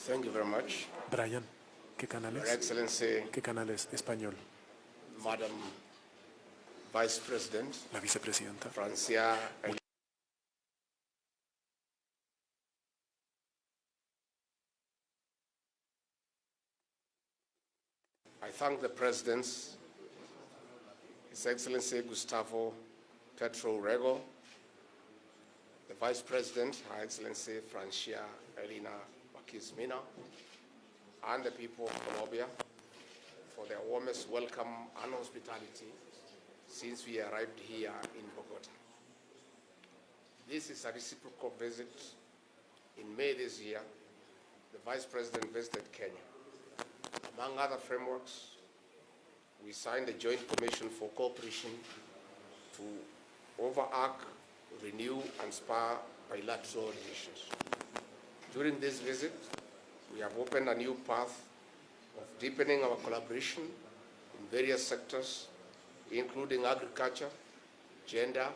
Thank you very much. Brian, ¿qué canal Your es? Excellency, ¿Qué canal es? Español. Madam Vice President, La vicepresidenta. Francia. I thank the Presidents, His Excellency Gustavo Petro Rego, the Vice President, Her Excellency Francia Elena Bakizmina, and the people of Colombia for their warmest welcome and hospitality since we arrived here in Bogota. This is a reciprocal visit. In May this year, the Vice President visited Kenya. Among other frameworks, we signed a joint commission for cooperation to overarch, renew, and spur bilateral relations. During this visit, we have opened a new path of deepening our collaboration in various sectors, including agriculture, gender,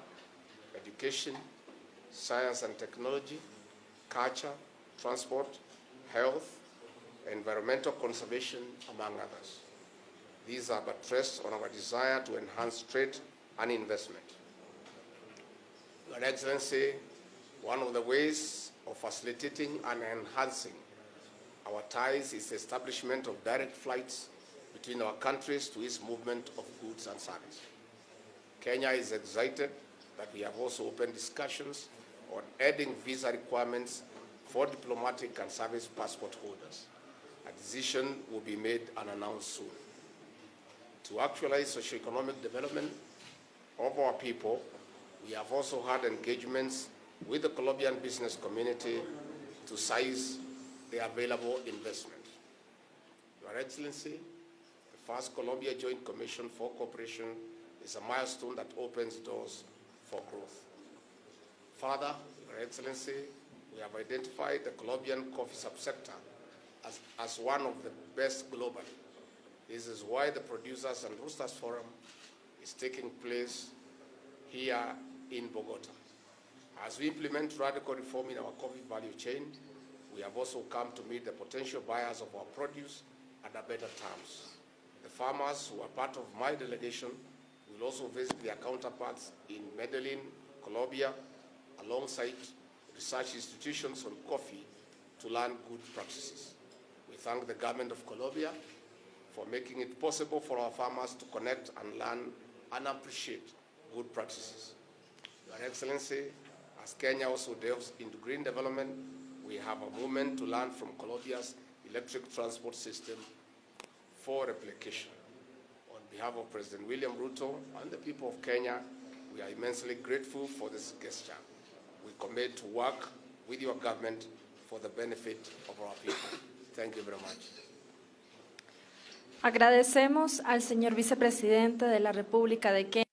education, science and technology, culture, transport, health, environmental conservation, among others. These are buttressed on our desire to enhance trade and investment. Your Excellency, one of the ways of facilitating and enhancing our ties is the establishment of direct flights between our countries to ease movement of goods and services. Kenya is excited that we have also opened discussions on adding visa requirements for diplomatic and service passport holders. A decision will be made and announced soon. To actualize socio-economic development of our people, we have also had engagements with the Colombian business community to seize the available investment. Your Excellency, the first Colombia Joint Commission for Cooperation is a milestone that opens doors for growth. Further, Your Excellency, we have identified the Colombian coffee subsector as one of the best globally. This is why the Producers and Roasters Forum is taking place here in Bogota. As we implement radical reform in our coffee value chain, we have also come to meet the potential buyers of our produce under better terms. The farmers who are part of my delegation will also visit their counterparts in Medellin, Colombia, alongside research institutions on coffee to learn good practices. We thank the government of Colombia for making it possible for our farmers to connect and learn and appreciate good practices. Your Excellency, as Kenya also delves into green development, we have a movement to learn from Colombia's electric transport system for replication. On behalf of President William Ruto and the people of Kenya, we are immensely grateful for this gesture. We commit to work with your government for the benefit of our people. Thank you very much. Agradecemos al señor vicepresidente de la República de Kenia.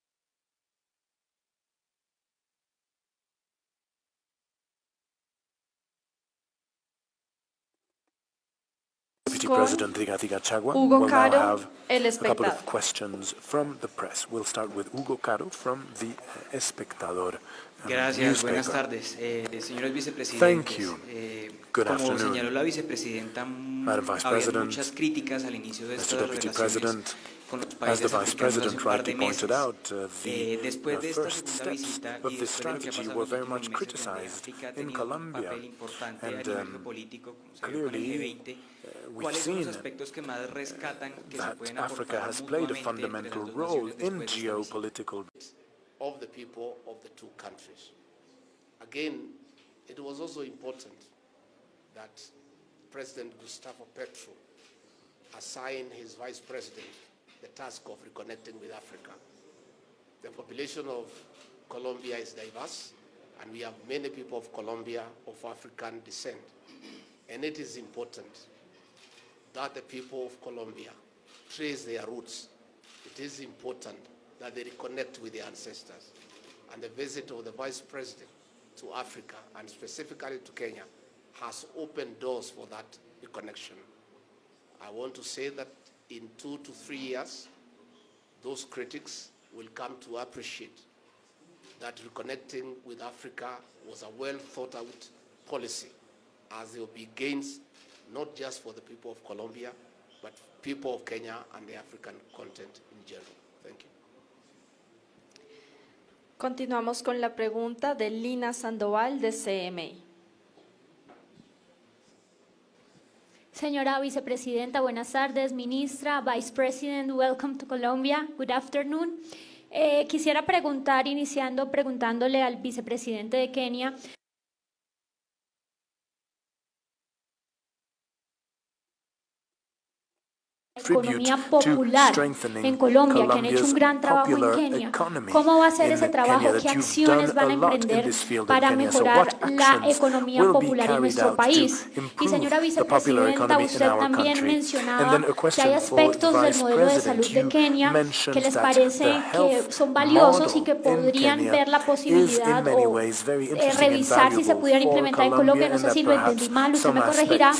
President Rigathi Gachagua Hugo will Caro, now have El a couple of Espectador. questions from the press. We'll start with Hugo Caro from the Espectador Gracias, newspaper. buenas tardes. Señores vicepresidentes, Thank you. Good como afternoon. señaló la vicepresidenta, Madam Vice había President, muchas críticas al inicio de Mr. estas Deputy relaciones President, con los as the países Vice africanos hace President un par de rightly pointed meses. out, Después de esta first segunda steps visita of y this después de lo que ha strategy pasado were en los very últimos much meses, donde criticized África ha in tenido un Colombia. papel importante a And nivel geopolítico, como se vio con el clearly, G20, we've ¿cuáles son los seen aspectos que más rescatan que se that pueden Africa aportar has played a mutuamente entre fundamental las dos role naciones in después de esta visita? geopolitical. Of the people of the two countries. Again, it was also important that President Gustavo Petro assigned his vice president the task of reconnecting with Africa. The population of Colombia is diverse, and we have many people of Colombia of African descent. And it is important that the people of Colombia trace their roots. It is important that they reconnect with their ancestors. And the visit of the Vice President to Africa, and specifically to Kenya, has opened doors for that reconnection. I want to say that in 2 to 3 years, those critics will come to appreciate that reconnecting with Africa was a well thought out policy, as there will be gains not just for the people of Colombia, but people of Kenya and the African continent in general. Thank you. Continuamos con la pregunta de Lina Sandoval de CMI. Señora Vicepresidenta, buenas tardes. Ministra, Vice President, welcome to Colombia. Good afternoon. Quisiera preguntar, preguntándole al vicepresidente de Kenia, economía popular en Colombia, que han hecho un gran trabajo en Kenia. ¿Cómo va a ser ese trabajo? ¿Qué acciones van a emprender para mejorar la economía popular en nuestro país? Y señora vicepresidenta, usted también mencionaba que hay aspectos del modelo de salud de Kenia que les parece que son valiosos y que podrían ver la posibilidad o revisar si se pudieran implementar en Colombia. No sé si lo entendí mal, usted me corregirá.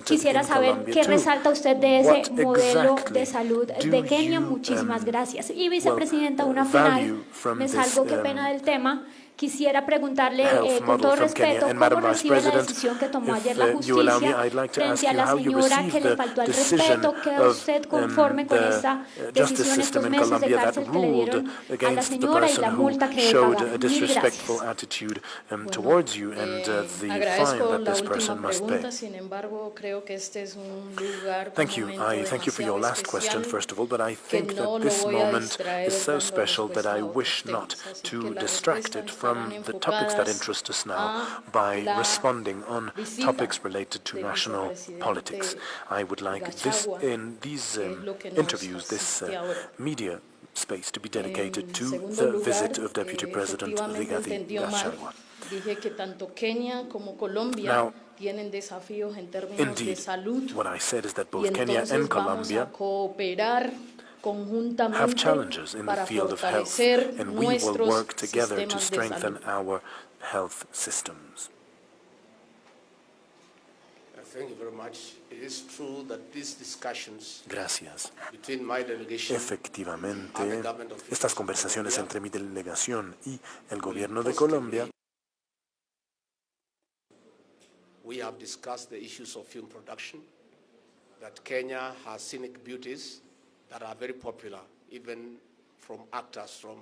Quisiera saber qué resalta usted de ese modelo de salud de Kenia. Muchísimas gracias. Y vicepresidenta, una final, me salgo, qué pena del tema. Quisiera preguntarle con todo respeto cómo recibe la decisión que tomó ayer la justicia frente a la señora que le faltó al respeto. ¿Queda usted conforme con esta decisión, estos meses de cárcel que le dieron a la señora y la multa que debe pagar? Mil gracias. Agradezco la última pregunta, sin embargo, creo que este es un lugar, Thank you. I thank you for your last question, first of all, but I think that this moment is so special that I wish not to distract it from the topics that interest us now by responding on topics related to national politics. I would like these interviews, this media space to be dedicated to the visit of Deputy President Rigathi Gachagua. Dije que tanto Kenia como Colombia tienen desafíos en términos de salud. What I said is that both Kenya and Colombia have challenges in the field of health, and we will work together to strengthen our health systems. Thank you very much. It is true that these discussions Gracias. between my delegation Efectivamente, and the government of estas conversaciones entre mi delegación y el gobierno de Colombia, we have discussed the issues of film production, that Kenya has scenic beauties that are very popular, even from actors from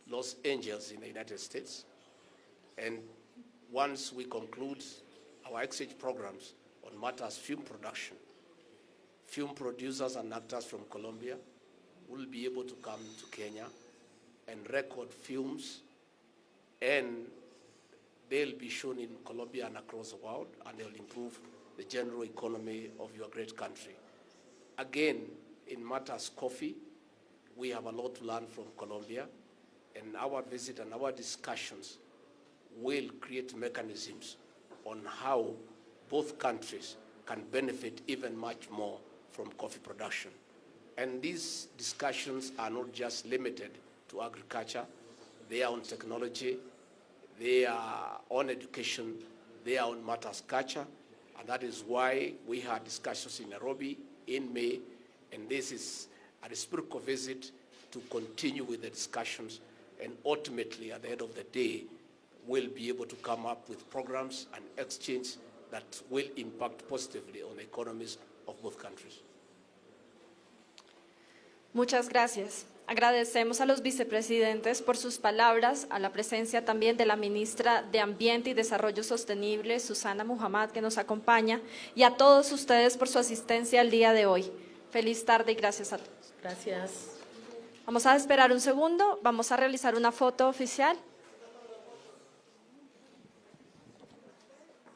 Los Angeles in the United States. And once we conclude our exchange programs on matters film production, film producers and actors from Colombia will be able to come to Kenya and record films, and they'll be shown in Colombia and across the world, and they'll improve the general economy of your great country. Again, in matters coffee, we have a lot to learn from Colombia, and our visit and our discussions will create mechanisms on how both countries can benefit even much more from coffee production. And these discussions are not just limited to agriculture. They are on technology, they are on education, they are on matters culture, and that is why we had discussions in Nairobi in May, and this is a reciprocal visit to continue with the discussions, and ultimately, at the end of the day, we'll be able to come up with programs and exchange that will impact positively on the economies of both countries. Muchas gracias. Agradecemos a los vicepresidentes por sus palabras, a la presencia también de la ministra de Ambiente y Desarrollo Sostenible, Susana Muhammad, que nos acompaña, y a todos ustedes por su asistencia el día de hoy. Feliz tarde y gracias a todos. Gracias. Vamos a esperar un segundo, vamos a realizar una foto oficial.